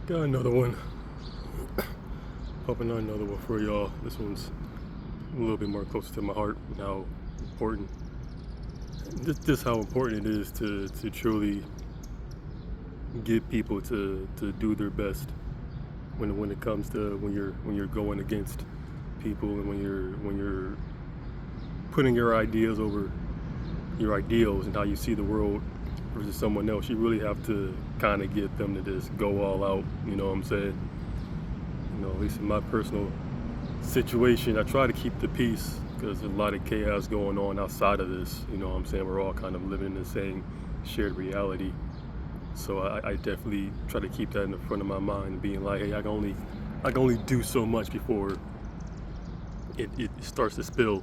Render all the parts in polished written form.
Got another one. Hoping another one for y'all. This one's a little bit more closer to my heart and how important. Just how important it is to truly get people to do their best when it comes to when you're going against people and when you're putting your ideas over your ideals and how you see the world versus someone else. You really have to kind of get them to just go all out. You know what I'm saying? At least in my personal situation, I try to keep the peace because there's a lot of chaos going on outside of this. You know what I'm saying? We're all kind of living in the same shared reality. So I definitely try to keep that in the front of my mind, being like, hey, I can only do so much before it starts to spill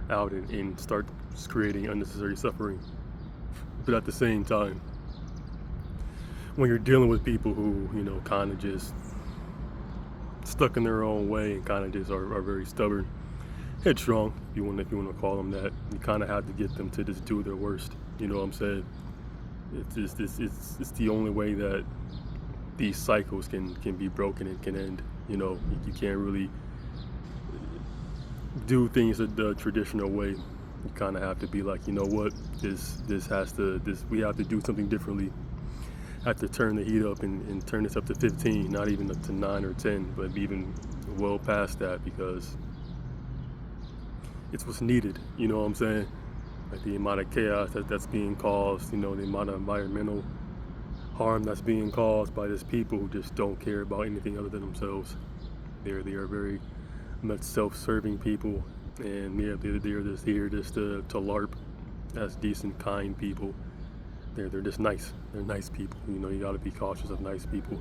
out and starts creating unnecessary suffering. But at the same time, when you're dealing with people who, kind of just stuck in their own way and kind of just are very stubborn, headstrong, if you want to call them that, you kind of have to get them to just do their worst. You know what I'm saying? It's the only way that these cycles can be broken and can end. You can't really do things the traditional way. You kind of have to be like, you know what, we have to do something differently. Have to turn the heat up and turn this up to 15, not even up to 9 or 10, but even well past that, because it's what's needed. You know what I'm saying? Like the amount of chaos that's being caused, the amount of environmental harm that's being caused by these people who just don't care about anything other than themselves. They are very much self-serving people, and yeah, they're just here just to LARP as decent, kind people. They're just nice. They're nice people. You got to be cautious of nice people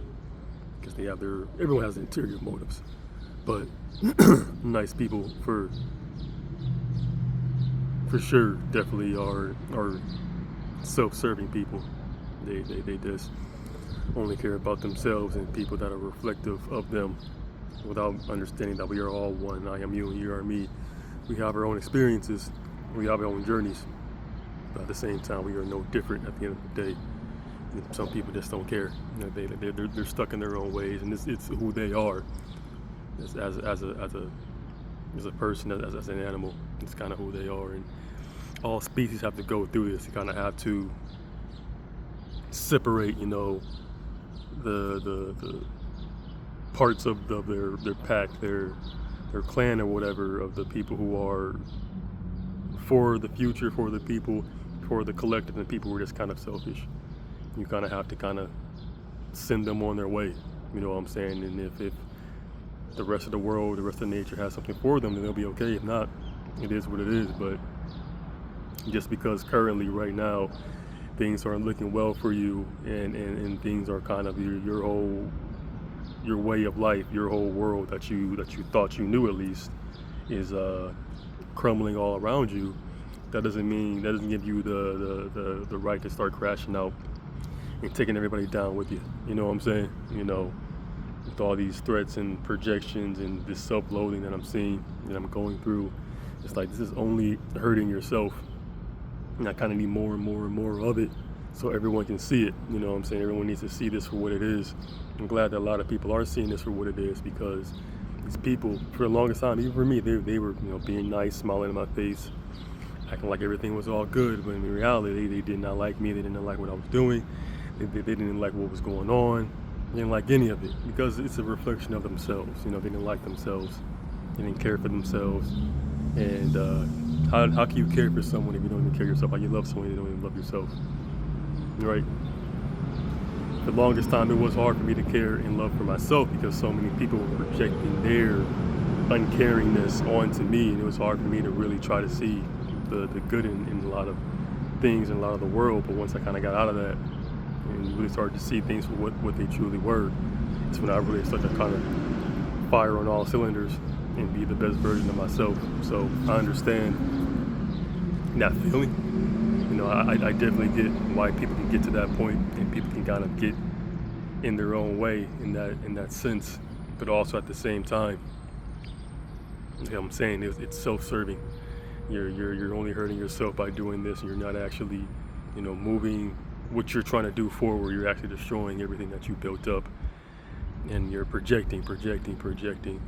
because everyone has interior motives, but nice people for sure definitely are self-serving people. They just only care about themselves and people that are reflective of them, without understanding that we are all one. I am you and you are me. We have our own experiences, we have our own journeys, but at the same time we are no different at the end of the day. Some people just don't care. They're stuck in their own ways, and it's who they are as a person, as an animal. It's kind of who they are, and all species have to go through this. You kind of have to separate, the parts of their pack, their clan or whatever, of the people who are for the future, for the people, for the collective, and people who are just kind of selfish. You kind of have to kind of send them on their way. You know what I'm saying? And if the rest of the world, the rest of nature has something for them, then they'll be okay. If not, it is what it is. But just because currently, right now, things aren't looking well for you, and things are kind of your way of life, your whole world that you thought you knew at least is crumbling all around you. That doesn't give you the right to start crashing out and taking everybody down with you. You know what I'm saying? With all these threats and projections and this self-loathing that I'm seeing and I'm going through, it's like this is only hurting yourself. And I kind of need more and more and more of it so everyone can see it. You know what I'm saying? Everyone needs to see this for what it is. I'm glad that a lot of people are seeing this for what it is, because these people, for the longest time, even for me, they were being nice, smiling in my face, acting like everything was all good. But in reality, they did not like me. They didn't like what I was doing. They didn't like what was going on. They didn't like any of it, because it's a reflection of themselves. They didn't like themselves. They didn't care for themselves. And how can you care for someone if you don't even care yourself? How you love someone if you don't even love yourself? Right? For the longest time, it was hard for me to care and love for myself, because so many people were projecting their uncaringness onto me, and it was hard for me to really try to see the good in a lot of things in a lot of the world. But once I kind of got out of that and really started to see things for what they truly were, it's when I really started to kind of fire on all cylinders and be the best version of myself. So I understand that feeling. I definitely get why people can get to that point, and people can kind of get in their own way in that sense. But also at the same time, I'm saying it's self-serving. You're only hurting yourself by doing this, and you're not actually, moving what you're trying to do forward. You're actually destroying everything that you built up. and you're projecting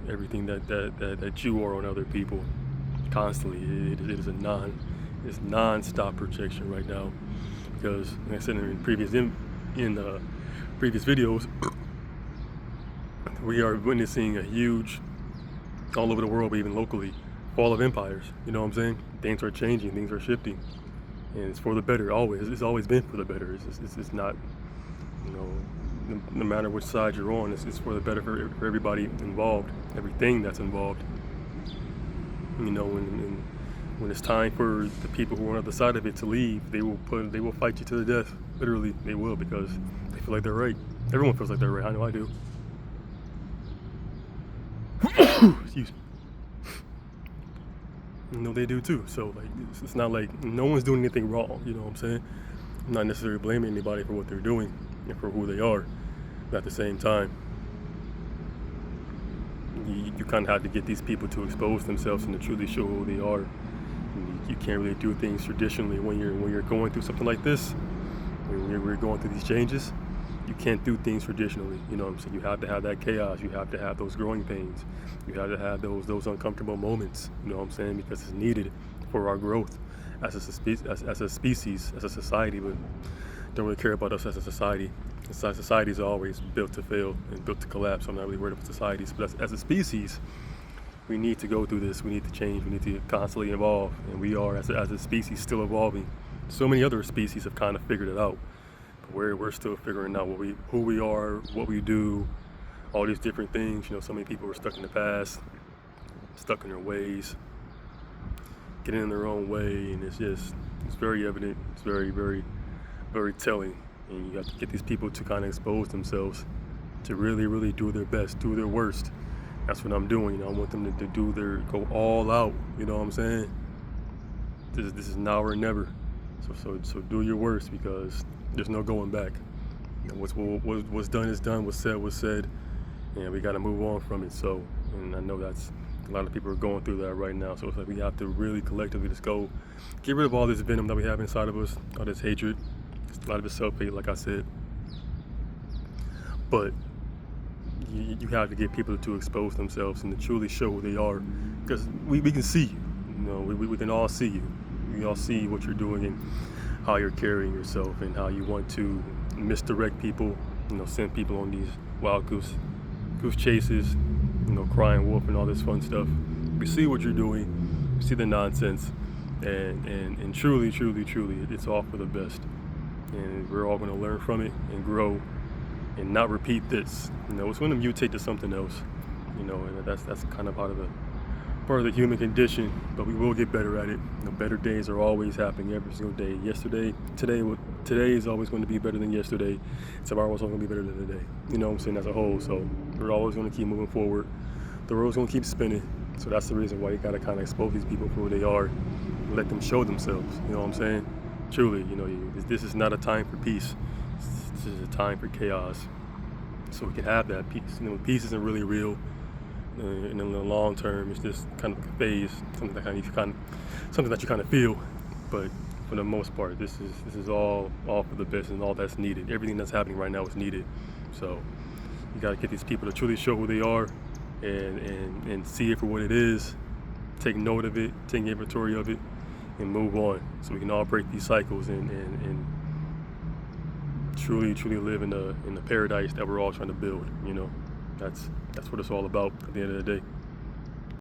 everything that you are on other people constantly. It is it's non-stop projection right now, because like I said in previous previous videos, we are witnessing a huge, all over the world, but even locally, fall of empires. You know what I'm saying? Things are changing, things are shifting, and it's for the better. Always, it's always been for the better. It's not, you know, no matter which side you're on, it's for the better for everybody involved, everything that's involved. You know, when it's time for the people who are on the other side of it to leave, they will fight you to the death. Literally, they will, because they feel like they're right. Everyone feels like they're right. I know I do. Excuse me. You know, they do too. So like, it's not like no one's doing anything wrong. You know what I'm saying? I'm not necessarily blaming anybody for what they're doing and for who they are. But at the same time, you kind of have to get these people to expose themselves and to truly show who they are. You can't really do things traditionally when you're going through something like this. When we're going through these changes, you can't do things traditionally. You know what I'm saying? You have to have that chaos. You have to have those growing pains. You have to have those uncomfortable moments. You know what I'm saying? Because it's needed for our growth as a species, as a society. But don't really care about us as a society. Society is always built to fail and built to collapse. I'm not really worried about societies, but as a species, we need to go through this. We need to change. We need to constantly evolve, and we are as a species still evolving. So many other species have kind of figured it out, but we're still figuring out who we are, what we do, all these different things. You know, so many people are stuck in the past, stuck in their ways, getting in their own way, and it's very evident. It's very telling. And you have to get these people to kind of expose themselves, to really do their best, do their worst. That's what I'm doing. You know, I want them to go all out. You know what I'm saying? This is now or never. So do your worst, because there's no going back. You know, what's done is done. What's said, and we got to move on from it. So, and I know that's a lot of people are going through that right now. So it's like we have to really collectively just go get rid of all this venom that we have inside of us, all this hatred. A lot of it's self-hate, like I said. But you have to get people to expose themselves and to truly show who they are, because we can see you. You know, we can all see you. We all see what you're doing and how you're carrying yourself and how you want to misdirect people. You know, send people on these wild goose chases. You know, crying wolf and all this fun stuff. We see what you're doing. We see the nonsense, and truly, it's all for the best. And we're all going to learn from it and grow and not repeat this. You know, it's going to mutate to something else. You know, and that's kind of part of the human condition. But we will get better at it. You know, better days are always happening every single day. Today is always going to be better than yesterday. Tomorrow is always going to be better than today. You know what I'm saying, as a whole. So we're always going to keep moving forward. The world's going to keep spinning. So that's the reason why you got to kind of expose these people for who they are. And let them show themselves. You know what I'm saying? Truly, you know, this is not a time for peace. This is a time for chaos. So we can have that peace. You know, peace isn't really real. And in the long term, it's just kind of a phase, something that you kind of feel. But for the most part, this is all for the best, and all that's needed. Everything that's happening right now is needed. So you got to get these people to truly show who they are, and see it for what it is. Take note of it, take inventory of it, and move on, so we can all break these cycles and truly live in the paradise that we're all trying to build. You know, that's what it's all about at the end of the day.